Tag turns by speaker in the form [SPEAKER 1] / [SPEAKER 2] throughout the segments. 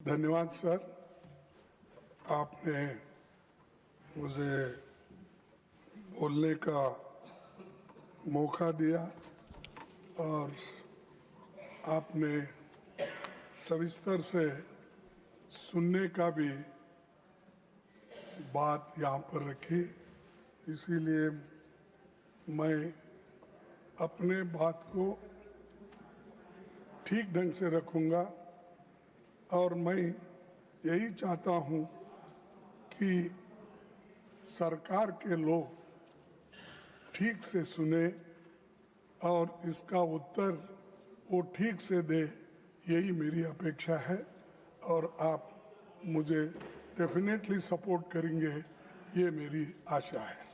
[SPEAKER 1] धन्यवाद सर, आपने मुझे बोलने का मौका दिया और आपने सविस्तर से सुनने का भी बात यहाँ पर रखी। इसीलिए मैं अपने बात को ठीक ढंग से रखूँगा और मैं यही चाहता हूँ कि सरकार के लोग ठीक से सुने और इसका उत्तर वो ठीक से दे, यही मेरी अपेक्षा है और आप मुझे डेफिनेटली सपोर्ट करेंगे, ये मेरी आशा है।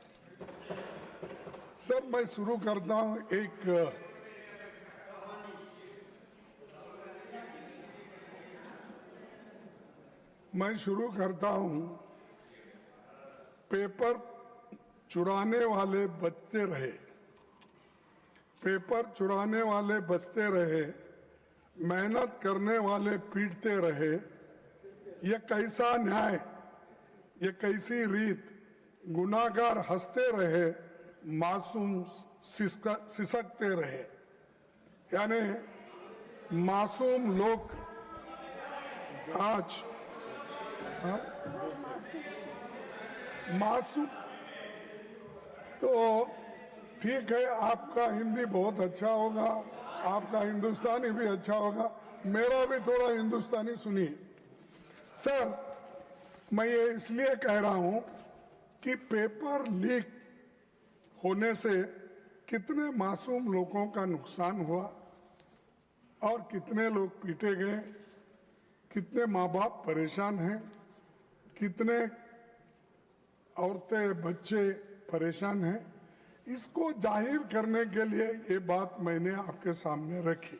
[SPEAKER 1] सर, मैं शुरू करता हूँ मैं शुरू करता हूँ, पेपर चुराने वाले बचते रहे, पेपर चुराने वाले बचते रहे, मेहनत करने वाले पीटते रहे। ये कैसा न्याय, ये कैसी रीत, गुनाहगार हंसते रहे, मासूम सिसकते रहे। यानी मासूम लोग आज मासूम, तो ठीक है, आपका हिंदी बहुत अच्छा होगा, आपका हिंदुस्तानी भी अच्छा होगा, मेरा भी थोड़ा हिंदुस्तानी सुनिए। सर, मैं ये इसलिए कह रहा हूं कि पेपर लीक होने से कितने मासूम लोगों का नुकसान हुआ और कितने लोग पीटे गए, कितने माँ बाप परेशान हैं, कितने औरतें बच्चे परेशान हैं। इसको जाहिर करने के लिए ये बात मैंने आपके सामने रखी।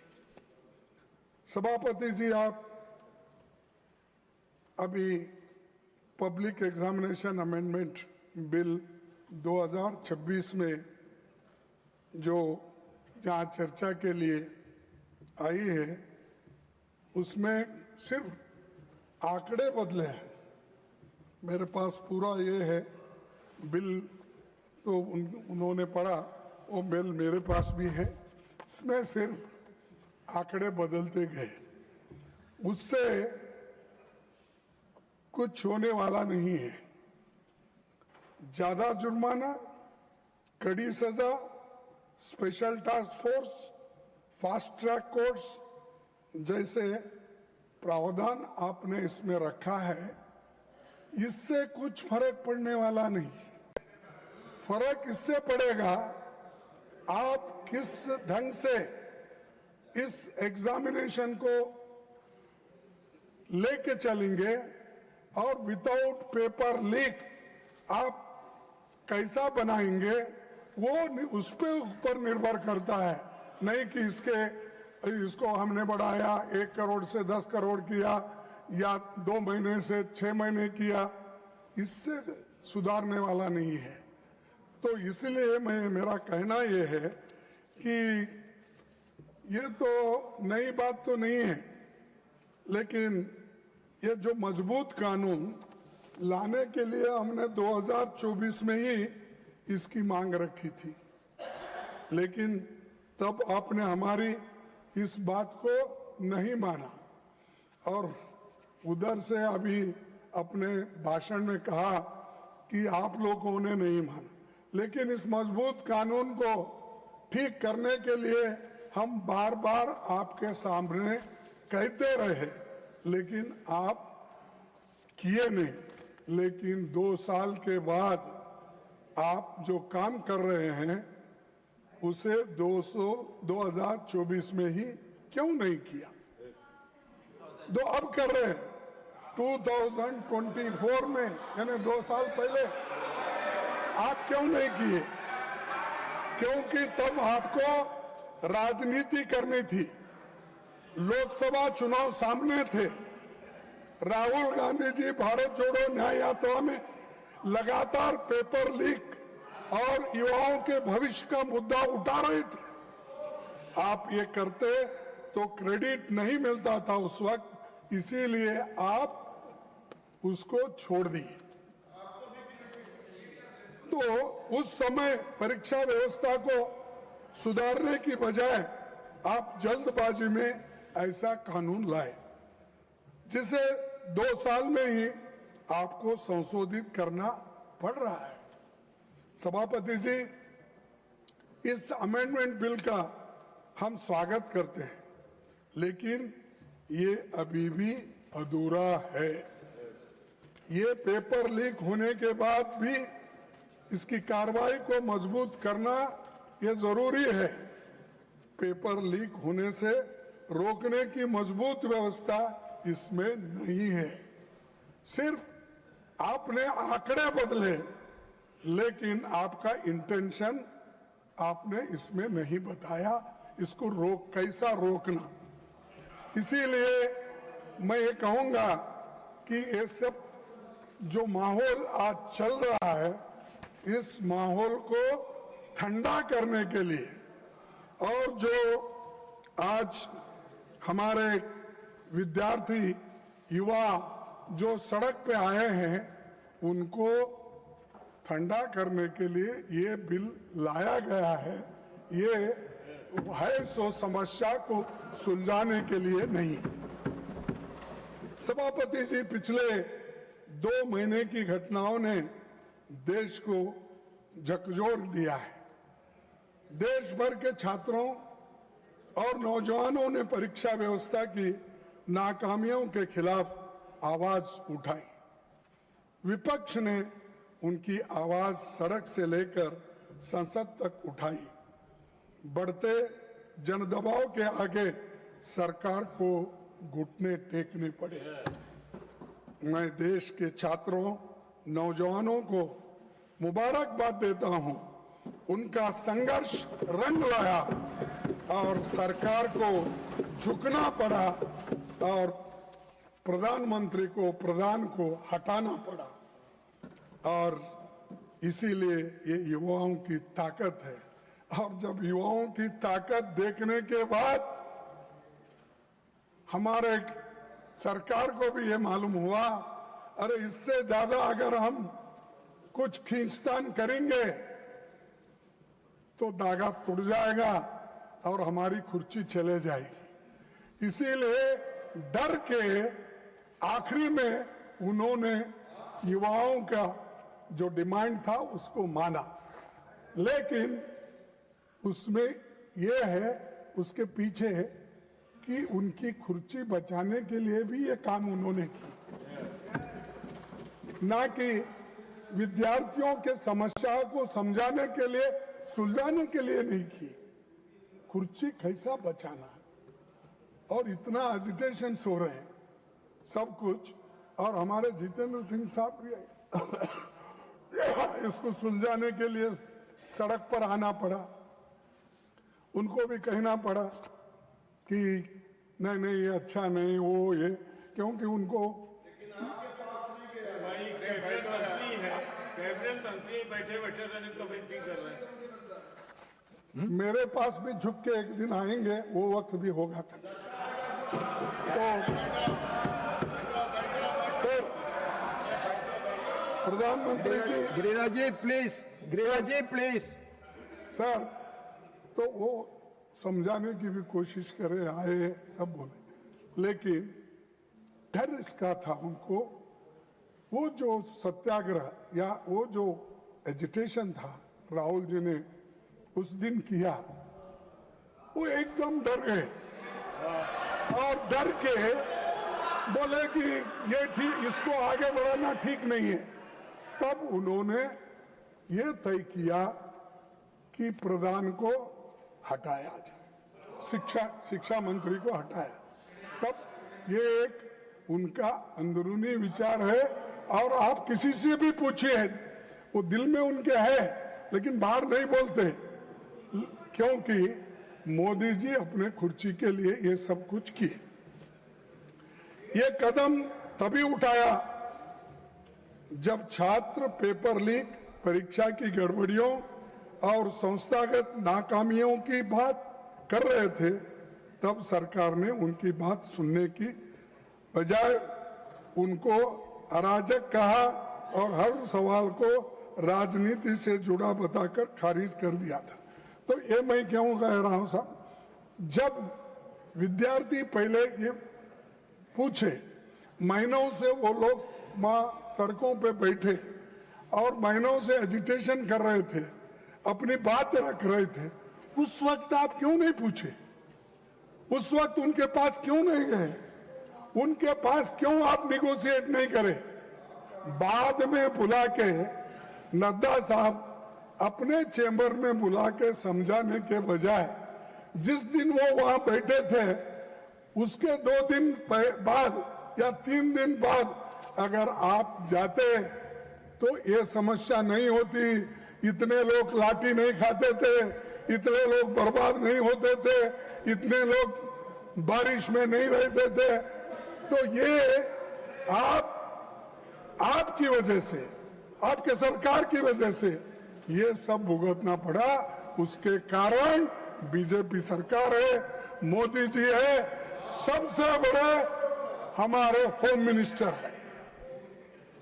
[SPEAKER 1] सभापति जी, आप अभी पब्लिक एग्जामिनेशन अमेंडमेंट बिल 2026 में जो जहाँ चर्चा के लिए आई है, उसमें सिर्फ आंकड़े बदले हैं। मेरे पास पूरा ये है बिल, तो उन्होंने पढ़ा, वो बिल मेरे पास भी है। इसमें सिर्फ आंकड़े बदलते गए, उससे कुछ होने वाला नहीं है। ज्यादा जुर्माना, कड़ी सजा, special task force, fast track courts जैसे प्रावधान आपने इसमें रखा है, इससे कुछ फर्क पड़ने वाला नहीं। फर्क इससे पड़ेगा आप किस ढंग से इस एग्जामिनेशन को लेके चलेंगे और विदाउट पेपर लीक आप कैसा बनाएंगे, वो उस पे ऊपर निर्भर करता है। नहीं कि इसको हमने बढ़ाया 1 करोड़ से 10 करोड़ किया या 2 महीने से 6 महीने किया, इससे सुधारने वाला नहीं है। तो इसलिए मेरा कहना ये है कि ये तो नई बात तो नहीं है, लेकिन ये जो मजबूत कानून लाने के लिए हमने 2024 में ही इसकी मांग रखी थी, लेकिन तब आपने हमारी इस बात को नहीं माना और उधर से अभी अपने भाषण में कहा कि आप लोगों ने नहीं माना। लेकिन इस मजबूत कानून को ठीक करने के लिए हम बार बार आपके सामने कहते रहे, लेकिन आप किए नहीं। लेकिन 2 साल के बाद आप जो काम कर रहे हैं उसे 2024 में ही क्यों नहीं किया? अब कर रहे हैं 2024 में, यानी 2 साल पहले आप क्यों नहीं किए? क्योंकि तब आपको राजनीति करनी थी, लोकसभा चुनाव सामने थे। राहुल गांधी जी भारत जोड़ो न्याय यात्रा में लगातार पेपर लीक और युवाओं के भविष्य का मुद्दा उठा रहे थे। आप ये करते तो क्रेडिट नहीं मिलता था उस वक्त, इसीलिए आप उसको छोड़ दिए। तो उस समय परीक्षा व्यवस्था को सुधारने की बजाय आप जल्दबाजी में ऐसा कानून लाए, जिसे 2 साल में ही आपको संशोधित करना पड़ रहा है। सभापति जी, इस अमेंडमेंट बिल का हम स्वागत करते हैं, लेकिन ये अभी भी अधूरा है। ये पेपर लीक होने के बाद भी इसकी कार्रवाई को मजबूत करना ये जरूरी है। पेपर लीक होने से रोकने की मजबूत व्यवस्था इसमें नहीं है। सिर्फ आपने आंकड़े बदले, लेकिन आपका इंटेंशन आपने इसमें नहीं बताया, इसको कैसा रोकना। इसीलिए मैं ये कहूंगा कि ये सब जो माहौल आज चल रहा है, इस माहौल को ठंडा करने के लिए और जो आज हमारे विद्यार्थी युवा जो सड़क पे आए हैं, उनको ठंडा करने के लिए ये बिल लाया गया है। ये है सो समस्या को सुलझाने के लिए नहीं। सभापति जी, पिछले 2 महीने की घटनाओं ने देश को झकझोर दिया है। देश भर के छात्रों और नौजवानों ने परीक्षा व्यवस्था की नाकामियों के खिलाफ आवाज उठाई। विपक्ष ने उनकी आवाज सड़क से लेकर संसद तक उठाई। बढ़ते जनदबाव के आगे सरकार को घुटने टेकने पड़े। मैं देश के छात्रों, नौजवानों को मुबारकबाद देता हूं। उनका संघर्ष रंग लाया और सरकार को झुकना पड़ा और प्रधानमंत्री को, प्रधान को हटाना पड़ा। और इसीलिए ये युवाओं की ताकत है। और जब युवाओं की ताकत देखने के बाद हमारे सरकार को भी ये मालूम हुआ, अरे इससे ज्यादा अगर हम कुछ खींचतान करेंगे तो धागा टूट जाएगा और हमारी कुर्सी चले जाएगी। इसीलिए डर के आखिरी में उन्होंने युवाओं का जो डिमांड था उसको माना, लेकिन उसमें यह है, उसके पीछे है कि उनकी कुर्सी बचाने के लिए भी ये काम उन्होंने किया, ना कि विद्यार्थियों के समस्या को समझाने के लिए, सुलझाने के लिए नहीं की। कुर्सी कैसा बचाना है। और इतना एजिटेशन हो रहे हैं सब कुछ। और हमारे जितेंद्र सिंह साहब भी इसको सुलझाने के लिए सड़क पर आना पड़ा। उनको भी कहना पड़ा कि नहीं नहीं ये अच्छा नहीं, वो ये, क्योंकि उनको
[SPEAKER 2] बैठे बैठे रहने को विनती कर रहे हैं।
[SPEAKER 1] मेरे पास भी झुक के एक दिन आएंगे, वो वक्त भी होगा। तो सर, प्रधानमंत्री ji,
[SPEAKER 3] Giriraj ji please, Giriraj ji please.
[SPEAKER 1] Sir, तो वो समझाने की भी कोशिश करे, आए सब बोले, लेकिन डर इसका था उनको। वो जो सत्याग्रह या वो जो एजिटेशन था राहुल जी ने उस दिन किया, वो एकदम डर गए और डर के बोले कि ये ठीक, इसको आगे बढ़ाना ठीक नहीं है। तब उन्होंने ये तय किया कि प्रधान को हटाया जाए, शिक्षा मंत्री को हटाया। तब ये एक उनका अंदरूनी विचार है। और आप किसी से भी पूछिए, वो दिल में उनके है लेकिन बाहर नहीं बोलते, क्योंकि मोदी जी अपने कुर्सी के लिए ये सब कुछ किए। ये कदम तभी उठाया जब छात्र पेपर लीक, परीक्षा की गड़बड़ियों और संस्थागत नाकामियों की बात कर रहे थे। तब सरकार ने उनकी बात सुनने की बजाय उनको अराजक कहा और हर सवाल को राजनीति से जुड़ा बताकर खारिज कर दिया था। तो ये मैं क्यों कह रहा हूं साहब, जब विद्यार्थी पहले ये पूछे, महीनों से वो लोग वहां सड़कों पे बैठे और महीनों से एजिटेशन कर रहे थे, अपनी बात रख रहे थे, उस वक्त आप क्यों नहीं पूछे? उस वक्त उनके पास क्यों नहीं गए? उनके पास क्यों आप निगोशिएट नहीं करे? बाद में बुला के नड्डा साहब अपने चेंबर में बुला के समझाने के बजाय जिस दिन वो वहां बैठे थे उसके 2 दिन बाद या 3 दिन बाद अगर आप जाते तो ये समस्या नहीं होती, इतने लोग लाठी नहीं खाते थे, इतने लोग बर्बाद नहीं होते थे, इतने लोग बारिश में नहीं रहते थे। तो ये आपकी वजह से, आपके सरकार की वजह से ये सब भुगतना पड़ा। उसके कारण बीजेपी सरकार है, मोदी जी है, सबसे बड़े हमारे होम मिनिस्टर है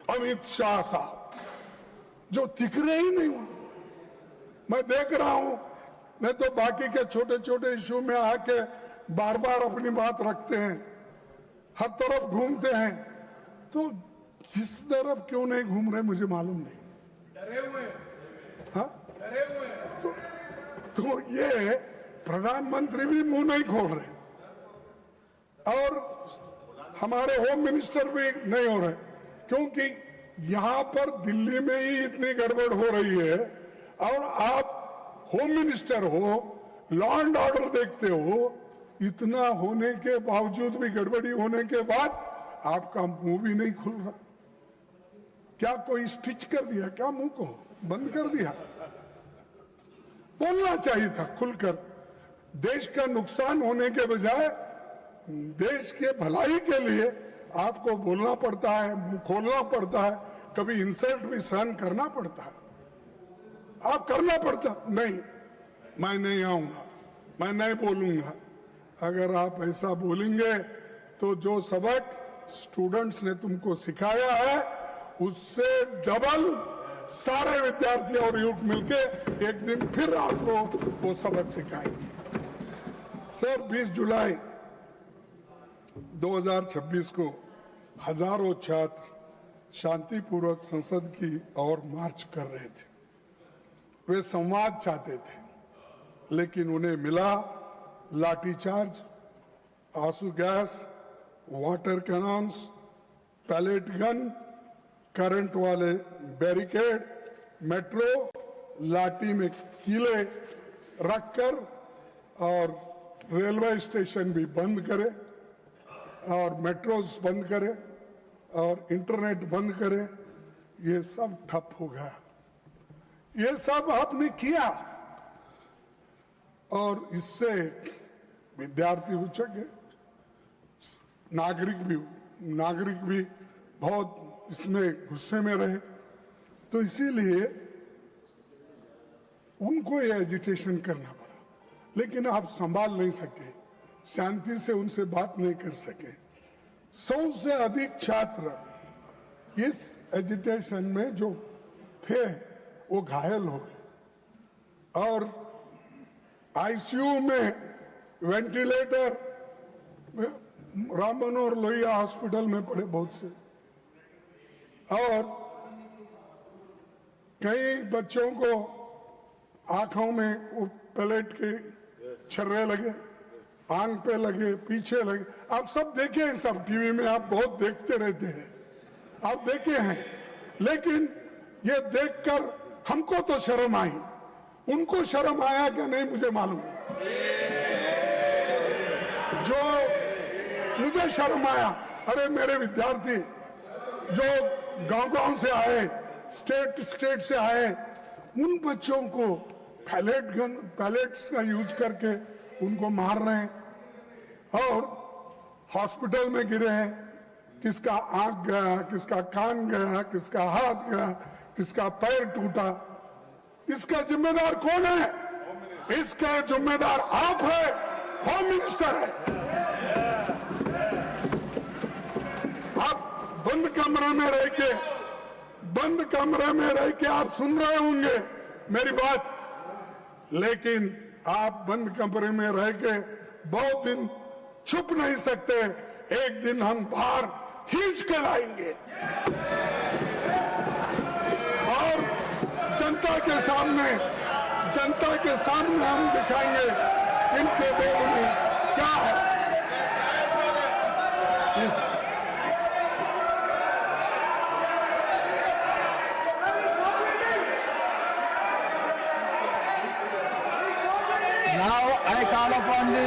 [SPEAKER 1] अमित शाह साहब, जो दिख रहे ही नहीं। मैं देख रहा हूं, नहीं तो बाकी के छोटे छोटे इश्यू में आके बार बार अपनी बात रखते हैं, हर तरफ घूमते हैं। तो किस तरफ क्यों नहीं घूम रहे मुझे मालूम नहीं।
[SPEAKER 2] डरे हुए
[SPEAKER 1] हाँ,
[SPEAKER 2] डरे हुए
[SPEAKER 1] तो ये प्रधानमंत्री भी मुंह नहीं खोल रहे और हमारे होम मिनिस्टर भी नहीं हो रहे, क्योंकि यहां पर दिल्ली में ही इतनी गड़बड़ हो रही है और आप होम मिनिस्टर हो, लॉ एंड ऑर्डर देखते हो, इतना होने के बावजूद भी, गड़बड़ी होने के बाद आपका मुंह भी नहीं खुल रहा। क्या कोई स्टिच कर दिया क्या? मुंह को बंद कर दिया? बोलना चाहिए था खुलकर। देश का नुकसान होने के बजाय देश के भलाई के लिए आपको बोलना पड़ता है, मुंह खोलना पड़ता है, कभी इंसल्ट भी सहन करना पड़ता है। आप करना पड़ता नहीं, मैं नहीं आऊंगा, मैं नहीं बोलूंगा। अगर आप ऐसा बोलेंगे तो जो सबक स्टूडेंट्स ने तुमको सिखाया है उससे डबल सारे विद्यार्थी और युवक मिलके एक दिन फिर आपको वो सबक सिखाएंगे। सर, 20 जुलाई 2026 को हजारों छात्र शांतिपूर्वक संसद की ओर मार्च कर रहे थे। वे संवाद चाहते थे, लेकिन उन्हें मिला लाठीचार्ज, आंसू gas, water cannons, pellet gun, current वाले बैरिकेड, मेट्रो लाठी में कीले रखकर और रेलवे स्टेशन भी बंद करे और मेट्रोस बंद करे और इंटरनेट बंद करे। ये सब ठप हो गया। ये सब आपने किया और इससे विद्यार्थी उछक, नागरिक भी बहुत इसमें गुस्से में रहे। तो इसीलिए उनको ये एजिटेशन करना पड़ा, लेकिन आप संभाल नहीं सके, शांति से उनसे बात नहीं कर सके। 100 से अधिक छात्र इस एजिटेशन में जो थे वो घायल हो गए और आईसीयू में वेंटिलेटर राम मनोहर लोहिया हॉस्पिटल में पड़े बहुत से, और कई बच्चों को आंखों में वो पैलेट के छर्रे लगे, आंख पे लगे, पीछे लगे। आप सब देखे हैं, सब टीवी में आप बहुत देखते रहते हैं, आप देखे हैं। लेकिन ये देखकर हमको तो शर्म आई, उनको शर्म आया क्या नहीं मुझे मालूम नहीं। जो मुझे शर्म आया, अरे मेरे विद्यार्थी जो गांव से आए, स्टेट से आए, उन बच्चों को पैलेट्स का यूज करके उनको मार रहे हैं और हॉस्पिटल में गिरे हैं। किसका आंख गया, किसका कान गया, किसका हाथ गया, किसका पैर टूटा। इसका जिम्मेदार कौन है? इसका जिम्मेदार आप है, होम मिनिस्टर है। बंद कमरे में रह के आप सुन रहे होंगे मेरी बात, लेकिन आप बंद कमरे में रह के बहुत दिन छुप नहीं सकते। एक दिन हम बाहर खींच के लाएंगे और जनता के सामने हम दिखाएंगे इनके देश में क्या है।
[SPEAKER 3] Now I call upon the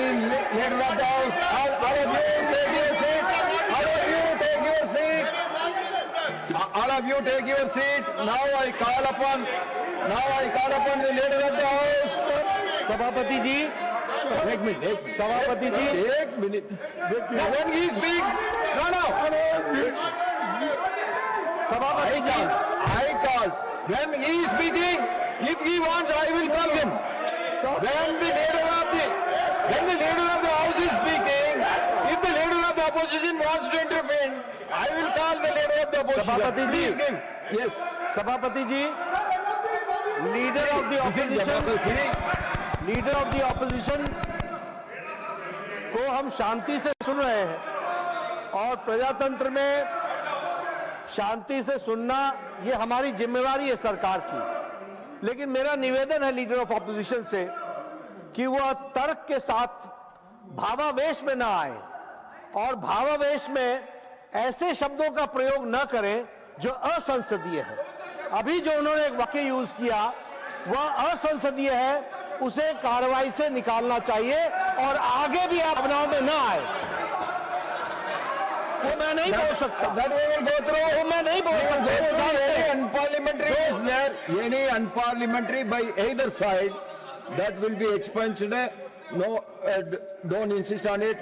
[SPEAKER 3] leader of the House. All of you take your seat. All of you take your seat. All of you take your seat. Now I call upon the leader of the House. सभापति जी, एक minute, सभापति जी, एक minute. When he speaks, no. सभापति जी, I call. When he is speaking, if he wants, I will call him. When the leader of the House is speaking, if the leader of the opposition wants to intervene, I will call the leader of the opposition.
[SPEAKER 4] सभापति जी,
[SPEAKER 3] Yes.
[SPEAKER 4] सभापति जी, leader of the opposition को हम शांति से सुन रहे हैं और प्रजातंत्र में शांति से सुनना ये हमारी जिम्मेवारी है सरकार की। लेकिन मेरा निवेदन है लीडर ऑफ ऑपोजिशन से कि वह तर्क के साथ भावावेश में ना आए और भावावेश में ऐसे शब्दों का प्रयोग न करें जो असंसदीय है। अभी जो उन्होंने एक वाक्य यूज किया वह असंसदीय है, उसे कार्रवाई से निकालना चाहिए और आगे भी आप बनाव में ना आए। वो मैं नहीं बोल सकता, वो मैं नहीं बोल सकता।
[SPEAKER 3] Any unparliamentary by either side that will be expunged. No, don't insist on it.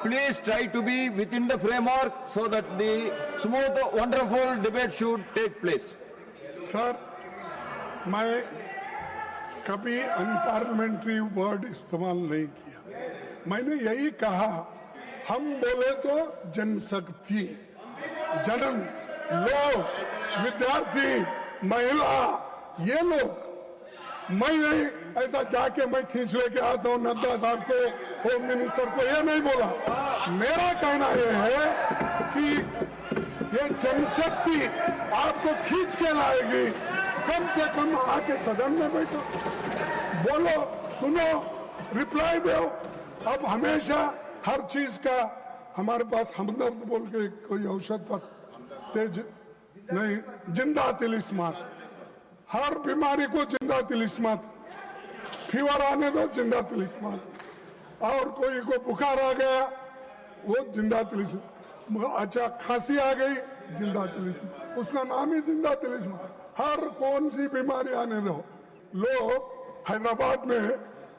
[SPEAKER 3] Please try to be within the framework so that the smooth, wonderful debate should take place.
[SPEAKER 1] Sir, मैं कभी unparliamentary word इस्तेमाल नहीं किया। मैंने यही कहा, हम बोले तो जनशक्ति, जनन, लोग, विद्यार्थी, महिला, ये लोग। मैं नहीं ऐसा जाके मैं खींच लेके आता हूँ नड्डा साहब को, होम मिनिस्टर को, ये नहीं बोला। मेरा कहना ये है कि ये जनशक्ति आपको खींच के लाएगी। कम से कम आके सदन में बैठो, बोलो, सुनो, रिप्लाई दो। अब हमेशा हर चीज का हमारे पास हमदर्द बोल के कोई औषध था, तेज नहीं, जिंदा तिलिस्मात, हर बीमारी को जिंदा तिलिस्मात, फीवर आने दो जिंदा तिलिस्मात, और कोई को बुखार आ गया वो जिंदा तिलिस्मात, अच्छा खांसी आ गई जिंदा तिलिस्मात, उसका नाम ही जिंदा तिलिस्मात। हर कौन सी बीमारी आने दो, लोग हैदराबाद में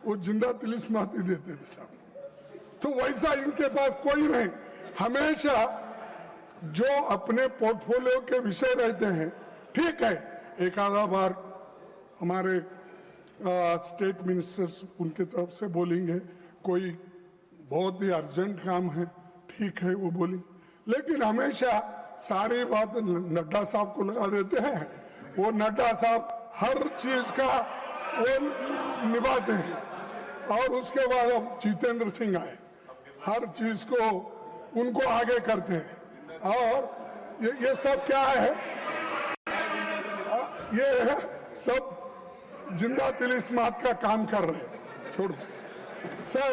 [SPEAKER 1] वो जिंदा तिलिस्मात ही देते थे सब। तो वैसा इनके पास कोई नहीं। हमेशा जो अपने पोर्टफोलियो के विषय रहते हैं, ठीक है, एक आधा बार हमारे स्टेट मिनिस्टर्स उनके तरफ से बोलेंगे, कोई बहुत ही अर्जेंट काम है, ठीक है वो बोलेंगे, लेकिन हमेशा सारी बात नड्डा साहब को लगा देते हैं। वो नड्डा साहब हर चीज का वो निभाते हैं। और उसके बाद अब जितेंद्र सिंह आए, हर चीज को उनको आगे करते हैं। और ये सब क्या है, ये सब जिंदा तिलिस्मात का काम कर रहे हैं। छोड़ो सर,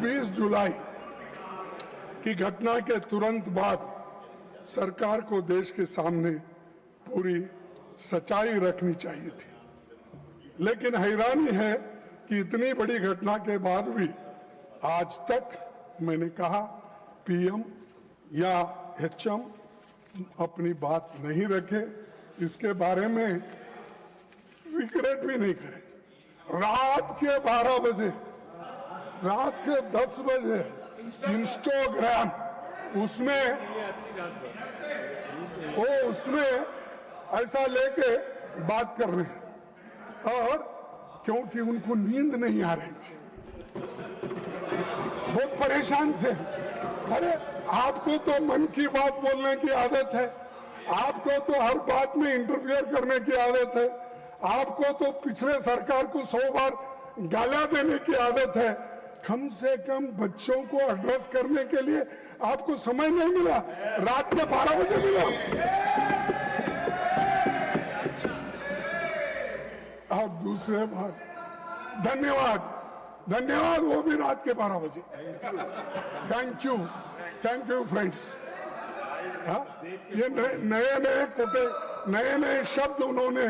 [SPEAKER 1] 20 जुलाई की घटना के तुरंत बाद सरकार को देश के सामने पूरी सच्चाई रखनी चाहिए थी, लेकिन हैरानी है कि इतनी बड़ी घटना के बाद भी आज तक मैंने कहा पीएम या एचएम अपनी बात नहीं रखे, इसके बारे में रिग्रेट भी नहीं करे। रात के 12 बजे, रात के 10 बजे इंस्टाग्राम उसमें ऐसा लेके बात कर रहे हैं, और क्योंकि उनको नींद नहीं आ रही थी, बहुत परेशान थे, अरे आपको तो मन की बात बोलने की आदत है, आपको तो हर बात में इंटरफियर करने की आदत है, आपको तो पिछले सरकार को 100 बार गालियां देने की आदत है। कम से कम बच्चों को एड्रेस करने के लिए आपको समय नहीं मिला, रात के 12 बजे मिला। और दूसरे बात, धन्यवाद वो भी रात के 12 बजे। Thank you friends. ये नए शब्द उन्होंने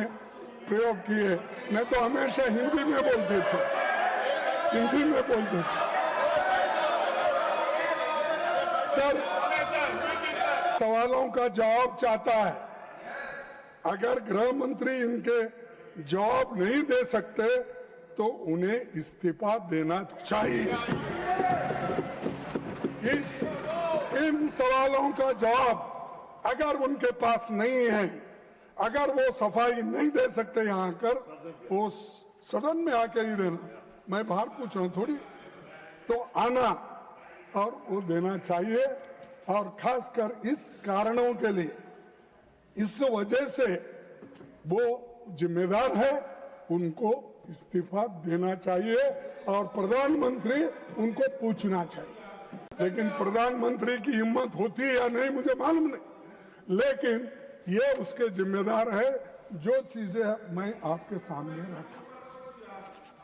[SPEAKER 1] प्रयोग किए, नहीं तो हमेशा हिंदी में बोलते थे। सर, सवालों का जवाब चाहता है। अगर गृह मंत्री इनके जवाब नहीं दे सकते तो उन्हें इस्तीफा देना चाहिए। इन सवालों का जवाब अगर उनके पास नहीं है, अगर वो सफाई नहीं दे सकते यहाँ आकर, वो सदन में आके ही देना। मैं बाहर पूछ रहा हूँ थोड़ी, तो आना और वो देना चाहिए। और खासकर इस कारणों के लिए, इस वजह से वो जिम्मेदार है, उनको इस्तीफा देना चाहिए और प्रधानमंत्री उनको पूछना चाहिए। लेकिन प्रधानमंत्री की हिम्मत होती है या नहीं मुझे मालूम नहीं, लेकिन ये उसके जिम्मेदार है। जो चीजें मैं आपके सामने रखा,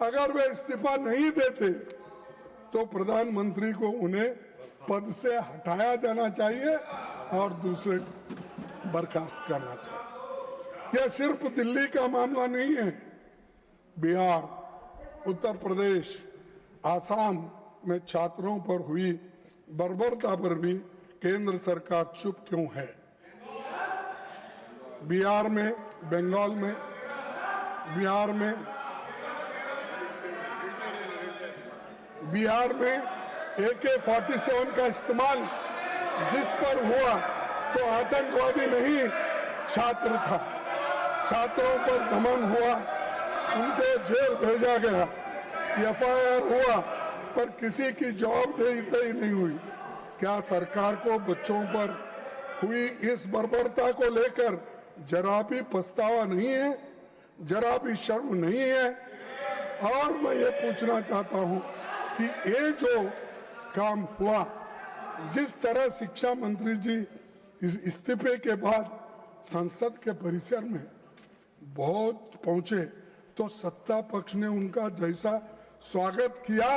[SPEAKER 1] अगर वे इस्तीफा नहीं देते तो प्रधानमंत्री को उन्हें पद से हटाया जाना चाहिए और दूसरे बर्खास्त करना चाहिए। यह सिर्फ दिल्ली का मामला नहीं है, बिहार, उत्तर प्रदेश, आसाम में छात्रों पर हुई बर्बरता पर भी केंद्र सरकार चुप क्यों है? बिहार में, बंगाल में, बिहार में AK-47 का इस्तेमाल जिस पर हुआ तो आतंकवादी नहीं, छात्र था। छात्रों पर दमन हुआ, उनको जेल भेजा गया, FIR हुआ, पर किसी की जवाबदेही नहीं हुई। क्या सरकार को बच्चों पर हुई इस बर्बरता को लेकर जरा भी पछतावा नहीं है, जरा भी शर्म नहीं है? और मैं ये पूछना चाहता हूँ कि ये जो काम हुआ, जिस तरह शिक्षा मंत्री जी इस्तीफे के बाद संसद के परिसर में बहुत पहुंचे, तो सत्ता पक्ष ने उनका जैसा स्वागत किया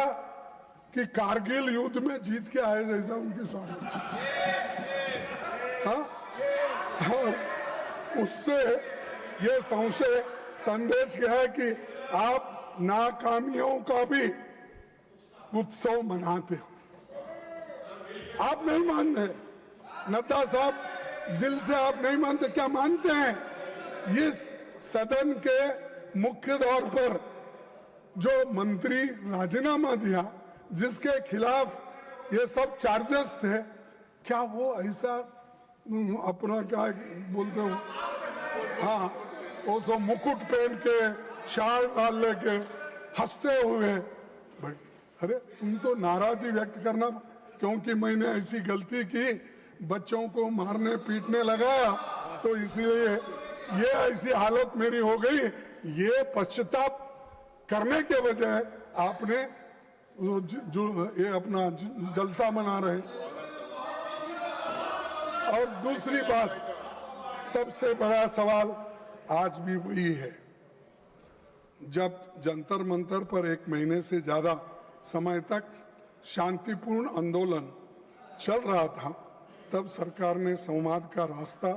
[SPEAKER 1] कि कारगिल युद्ध में जीत के आए जैसा उनकी स्वागत। हाँ? और उससे ये संदेश क्या है कि आप नाकामियों का भी उत्सव मनाते हो। आप नहीं मानते, नड्डा साहब, दिल से आप नहीं मानते, क्या मानते हैं? इस सदन के मुख्य तौर पर जो मंत्री राजीनामा दिया, जिसके खिलाफ ये सब चार्जेस थे, क्या वो ऐसा अपना क्या बोलते हो, हाँ, वो सब मुकुट पहन के, शाल डाल लेके हंसते हुए, अरे तुम तो नाराजगी व्यक्त करना क्योंकि मैंने ऐसी गलती की, बच्चों को मारने पीटने लगाया, तो इसलिए ये ऐसी हालत मेरी हो गई। ये पश्चाताप करने के बजाय आपने जो ये अपना जलसा मना रहे। और दूसरी बात, सबसे बड़ा सवाल आज भी वही है। जब जंतर मंतर पर 1 महीने से ज्यादा समय तक शांतिपूर्ण आंदोलन चल रहा था, तब सरकार ने संवाद का रास्ता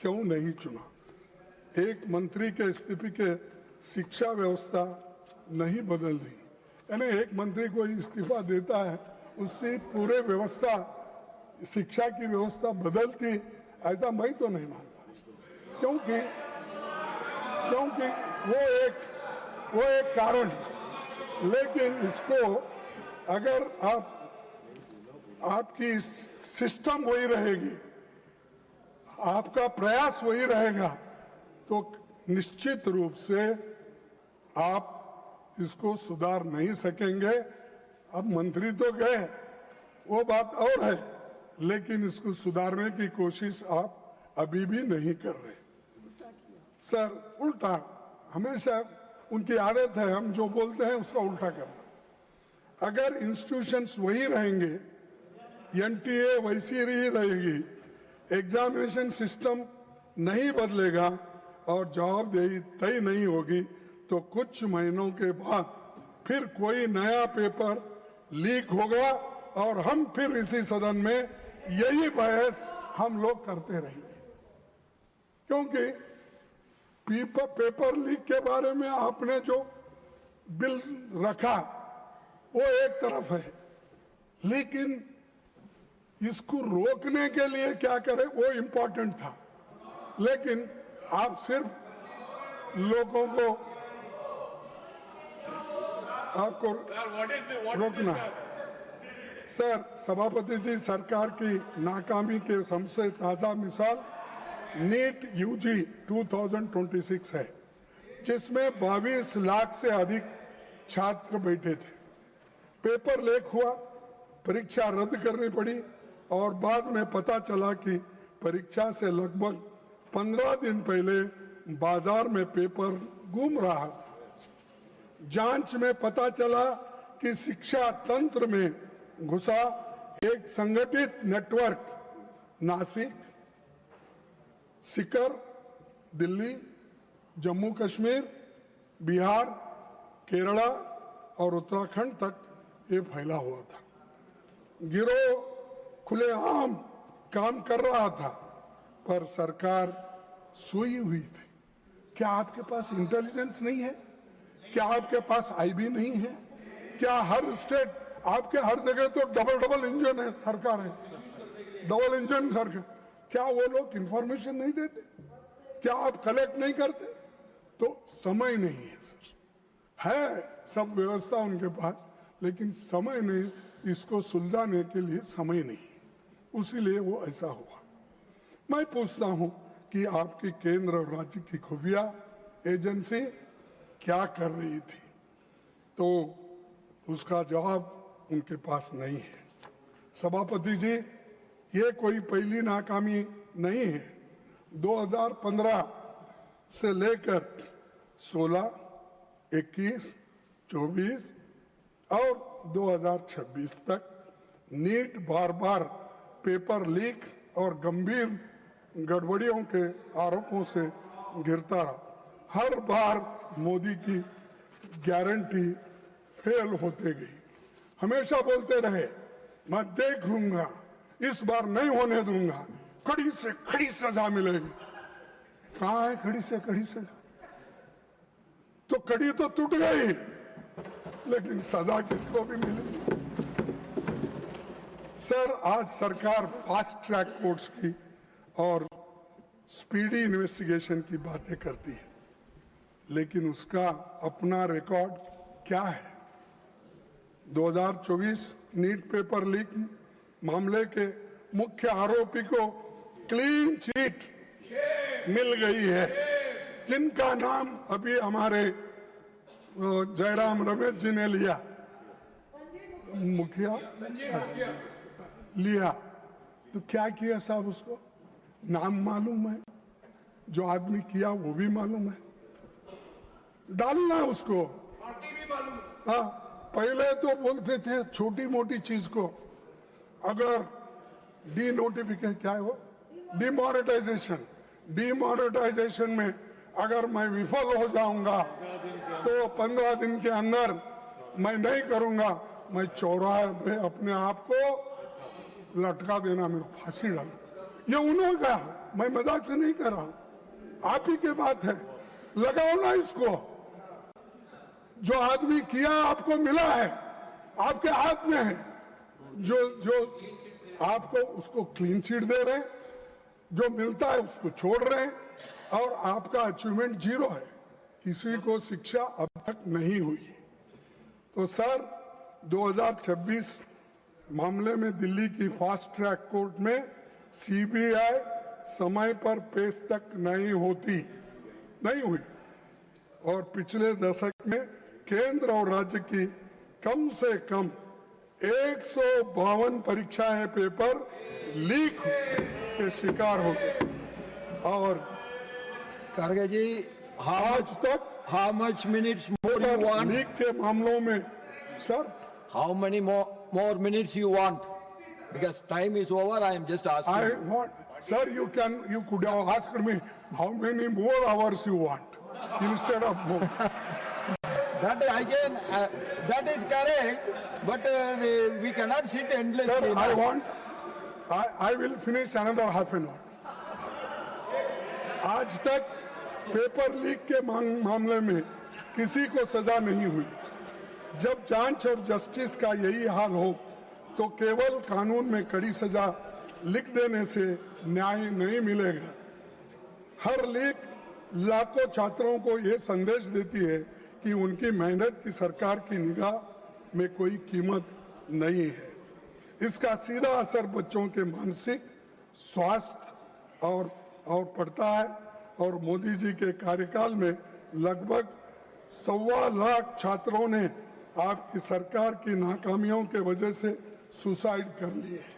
[SPEAKER 1] क्यों नहीं चुना? एक मंत्री के इस्तीफे के शिक्षा व्यवस्था नहीं बदल दी, यानी एक मंत्री को इस्तीफा देता है, उससे पूरे व्यवस्था, शिक्षा की व्यवस्था बदलती, ऐसा मैं तो नहीं मानता। क्योंकि वो एक कारण था। लेकिन इसको अगर आपकी सिस्टम वही रहेगी, आपका प्रयास वही रहेगा, तो निश्चित रूप से आप इसको सुधार नहीं सकेंगे। अब मंत्री तो गए, वो बात और है, लेकिन इसको सुधारने की कोशिश आप अभी भी नहीं कर रहे। सर उल्टा, हमेशा उनकी आदत है हम जो बोलते हैं उसका उल्टा करना। अगर इंस्टीट्यूशंस वही रहेंगे, एनटीए वैसी ही रहेगी, एग्जामिनेशन सिस्टम नहीं बदलेगा और जवाबदेही तय नहीं होगी, तो कुछ महीनों के बाद फिर कोई नया पेपर लीक होगा और हम फिर इसी सदन में यही बहस हम लोग करते रहेंगे। क्योंकि पेपर लीक के बारे में आपने जो बिल रखा वो एक तरफ है, लेकिन इसको रोकने के लिए क्या करें वो इम्पोर्टेंट था। लेकिन आप सिर्फ लोगों को आपको रोकना है। सर, सभापति जी, सरकार की नाकामी के सबसे ताजा मिसाल नीट यूजी 2026 है, जिसमें 22 लाख से अधिक छात्र बैठे थे। पेपर लीक हुआ, परीक्षा रद्द करनी पड़ी और बाद में पता चला कि परीक्षा से लगभग 15 दिन पहले बाजार में पेपर गुम रहा था। जांच में पता चला कि शिक्षा तंत्र में घुसा एक संगठित नेटवर्क नासिक, सीकर, दिल्ली, जम्मू कश्मीर, बिहार, केरला और उत्तराखंड तक ये फैला हुआ था। गिरोह खुलेआम काम कर रहा था, पर सरकार सोई हुई थी। क्या आपके पास इंटेलिजेंस नहीं है? क्या आपके पास आईबी नहीं है? क्या हर स्टेट, आपके हर जगह तो डबल इंजन है, सरकार है, डबल इंजन सरकार, क्या वो लोग इंफॉर्मेशन नहीं देते? क्या आप कलेक्ट नहीं करते? तो समय नहीं है सर, है सब व्यवस्था उनके पास, लेकिन समय नहीं, इसको सुलझाने के लिए समय नहीं, उसीलिए वो ऐसा हुआ। मैं पूछता हूं कि आपकी केंद्र और राज्य की खुफिया एजेंसी क्या कर रही थी, तो उसका जवाब उनके पास नहीं है। सभापति जी, ये कोई पहली नाकामी नहीं है। 2015 से लेकर 16, 21, 24 और 2026 तक नीट बार बार पेपर लीक और गंभीर गड़बड़ियों के आरोपों से घिरता रहा। हर बार मोदी की गारंटी फेल होते गई। हमेशा बोलते रहे, मैं देख लूंगा, इस बार नहीं होने दूंगा, कड़ी से कड़ी सजा मिलेगी। कहाँ है कड़ी से कड़ी सजा? तो कड़ी तो टूट गई, लेकिन सजा किसको भी मिलेगी? सर, आज सरकार फास्ट ट्रैक कोर्ट्स की और स्पीडी इन्वेस्टिगेशन की बातें करती है, लेकिन उसका अपना रिकॉर्ड क्या है? 2024 नीट पेपर लीक मामले के मुख्य आरोपी को क्लीन चिट मिल गई है, जिनका नाम अभी हमारे जयराम रमेश जी ने लिया, मुखिया लिया। तो क्या किया साहब? उसको नाम मालूम है, जो आदमी किया वो भी मालूम है, डालना उसको।
[SPEAKER 2] पार्टी भी मालूम है।
[SPEAKER 1] हाँ, पहले तो बोलते थे छोटी मोटी चीज को, अगर डी नोटिफिकेशन, क्या है वो, डिमोनेटाइजेशन में अगर मैं विफल हो जाऊंगा तो 15 दिन के अंदर मैं नहीं करूंगा, मैं चौराहे पे अपने आप को लटका देना, मेरे फांसी डाल। ये उन्होंने कहा, मैं मजाक से नहीं कर रहा, आप ही की बात है। लगाओ ना इसको, जो आदमी किया आपको मिला है, आपके हाथ में है, जो आपको उसको क्लीन चिट दे रहे हैं, जो मिलता है उसको छोड़ रहे हैं, और आपका अचीवमेंट 0 है, किसी को शिक्षा अब तक नहीं हुई। तो सर, 2026 मामले में दिल्ली की फास्ट ट्रैक कोर्ट में सीबीआई समय पर पेश तक नहीं हुई, और पिछले दशक में केंद्र और राज्य की कम से कम 152 परीक्षाएं पेपर लीक के शिकार हो गए और
[SPEAKER 3] खड़गे जी,
[SPEAKER 1] आज तक
[SPEAKER 3] how much minutes more you want?
[SPEAKER 1] Leak के मामलों में sir
[SPEAKER 3] How many more minutes you want? Because time is over, I am just asking.
[SPEAKER 1] I want, sir, you could have asked me how many more hours you want instead of more.
[SPEAKER 3] That again, that is correct, but we cannot sit endlessly.
[SPEAKER 1] Sir,
[SPEAKER 3] now.
[SPEAKER 1] I will finish another half an hour. आज तक paper leak के मामले में किसी को सजा नहीं हुई। जब जांच और जस्टिस का यही हाल हो तो केवल कानून में कड़ी सजा लिख देने से न्याय नहीं मिलेगा। हर लीक लाखों छात्रों को ये संदेश देती है कि उनकी मेहनत की सरकार की निगाह में कोई कीमत नहीं है। इसका सीधा असर बच्चों के मानसिक स्वास्थ्य और पड़ता है और मोदी जी के कार्यकाल में लगभग 1.25 लाख छात्रों ने आपकी सरकार की नाकामियों के वजह से सुसाइड कर लिए हैं।